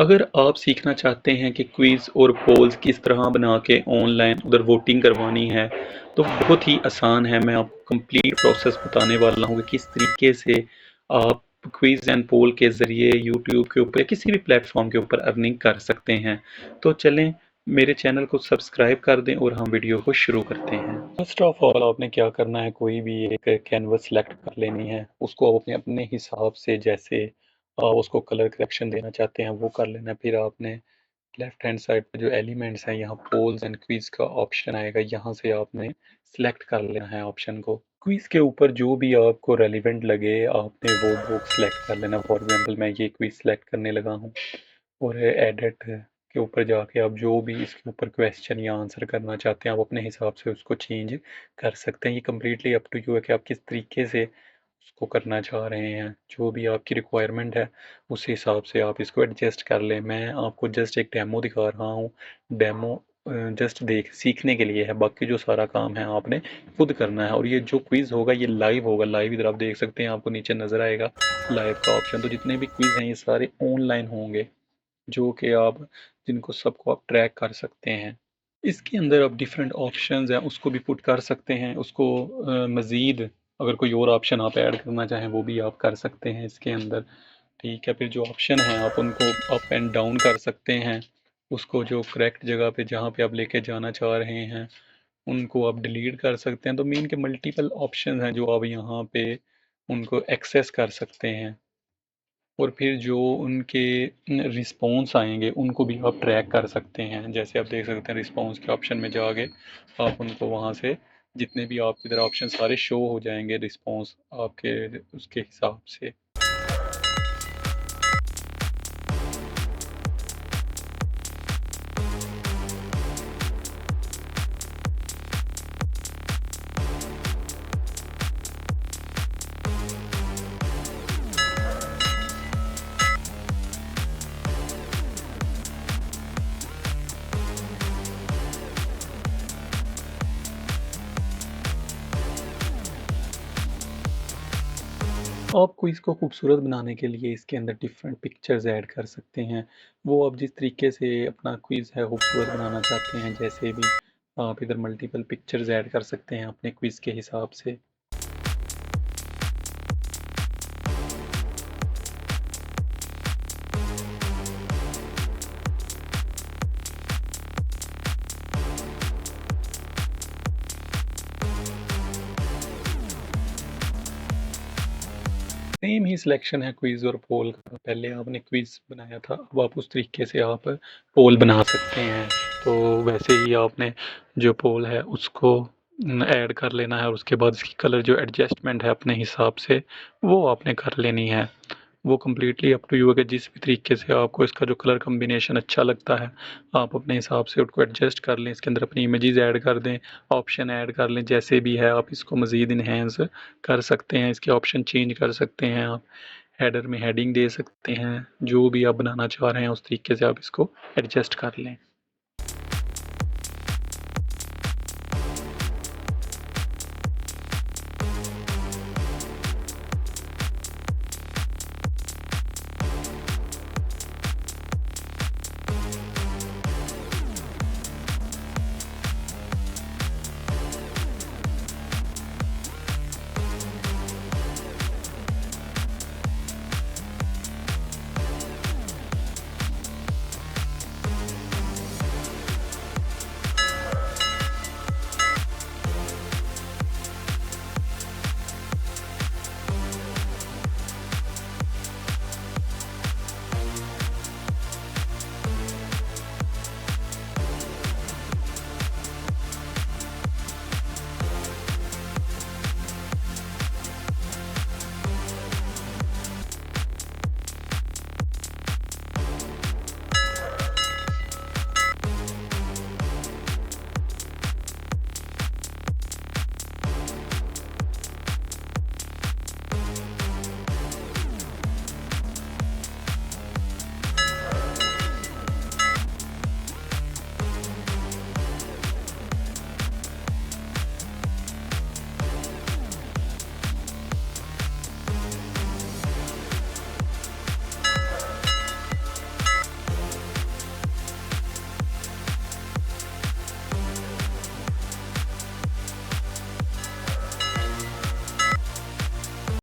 अगर आप सीखना चाहते हैं कि क्विज़ और पोल्स किस तरह बना के ऑनलाइन उधर वोटिंग करवानी है, तो बहुत ही आसान है। मैं आपको कंप्लीट प्रोसेस बताने वाला हूँ कि किस तरीके से आप क्विज़ एंड पोल के ज़रिए यूट्यूब के ऊपर या किसी भी प्लेटफॉर्म के ऊपर अर्निंग कर सकते हैं। तो चलें, मेरे चैनल को सब्सक्राइब कर दें और हम वीडियो को शुरू करते हैं। फर्स्ट ऑफ ऑल आपने क्या करना है, कोई भी एक कैनवस सेलेक्ट कर लेनी है। उसको आप अपने अपने हिसाब से, जैसे उसको कलर करेक्शन देना चाहते हैं वो कर लेना है। फिर आपने लेफ्ट हैंड साइड पे जो एलिमेंट्स हैं, यहाँ पोल्स एंड क्विज का ऑप्शन आएगा, यहाँ से आपने सिलेक्ट कर लेना है ऑप्शन को। क्विज के ऊपर जो भी आपको रेलिवेंट लगे आपने वो बॉक्स सेलेक्ट कर लेना। फॉर एग्जांपल मैं ये क्विज सेलेक्ट करने लगा हूँ और एडिट के ऊपर जाके आप जो भी इसके ऊपर क्वेश्चन या आंसर करना चाहते हैं आप अपने हिसाब से उसको चेंज कर सकते हैं। ये कम्प्लीटली अप टू यू है कि आप किस तरीके से उसको करना चाह रहे हैं। जो भी आपकी रिक्वायरमेंट है उस हिसाब से आप इसको एडजस्ट कर लें। मैं आपको जस्ट एक डेमो दिखा रहा हूँ। डेमो जस्ट देख सीखने के लिए है, बाकी जो सारा काम है आपने खुद करना है। और ये जो क्विज़ होगा ये लाइव होगा। लाइव इधर आप देख सकते हैं, आपको नीचे नज़र आएगा लाइव का ऑप्शन। तो जितने भी क्विज़ हैं ये सारे ऑनलाइन होंगे, जो कि आप जिनको सबको आप ट्रैक कर सकते हैं। इसके अंदर आप डिफरेंट ऑप्शंस हैं उसको भी पुट कर सकते हैं। उसको मज़ीद अगर कोई और ऑप्शन आप ऐड करना चाहें वो भी आप कर सकते हैं इसके अंदर। ठीक है, फिर जो ऑप्शन हैं आप उनको अप एंड डाउन कर सकते हैं। उसको जो करेक्ट जगह पे जहाँ पे आप लेके जाना चाह रहे हैं उनको आप डिलीट कर सकते हैं। तो मीन के मल्टीपल ऑप्शन हैं जो आप यहाँ पे उनको एक्सेस कर सकते हैं। और फिर जो उनके रिस्पॉन्स आएंगे उनको भी आप ट्रैक कर सकते हैं। जैसे आप देख सकते हैं रिस्पॉन्स के ऑप्शन में जाके आप उनको वहाँ से जितने भी आपके इधर ऑप्शन सारे शो हो जाएंगे रिस्पॉन्स आपके उसके हिसाब से। आप क्विज को खूबसूरत बनाने के लिए इसके अंदर डिफरेंट पिक्चर्स ऐड कर सकते हैं। वो आप जिस तरीके से अपना क्विज है खूबसूरत बनाना चाहते हैं, जैसे भी आप इधर मल्टीपल पिक्चर्स ऐड कर सकते हैं अपने क्विज के हिसाब से। सेम ही सिलेक्शन है क्विज और पोल का। पहले आपने क्विज बनाया था, अब आप उस तरीके से आप पोल बना सकते हैं। तो वैसे ही आपने जो पोल है उसको ऐड कर लेना है और उसके बाद इसकी कलर जो एडजस्टमेंट है अपने हिसाब से वो आपने कर लेनी है। वो कम्प्लीटली अप टू यू है कि जिस भी तरीके से आपको इसका जो कलर कम्बिनेशन अच्छा लगता है आप अपने हिसाब से उसको एडजस्ट कर लें। इसके अंदर अपनी इमेजेस ऐड कर दें, ऑप्शन ऐड कर लें, जैसे भी है आप इसको मज़ीद इन्हेंस कर सकते हैं। इसके ऑप्शन चेंज कर सकते हैं आप। हेडर में हेडिंग दे सकते हैं, जो भी आप बनाना चाह रहे हैं उस तरीके से आप इसको एडजस्ट कर लें।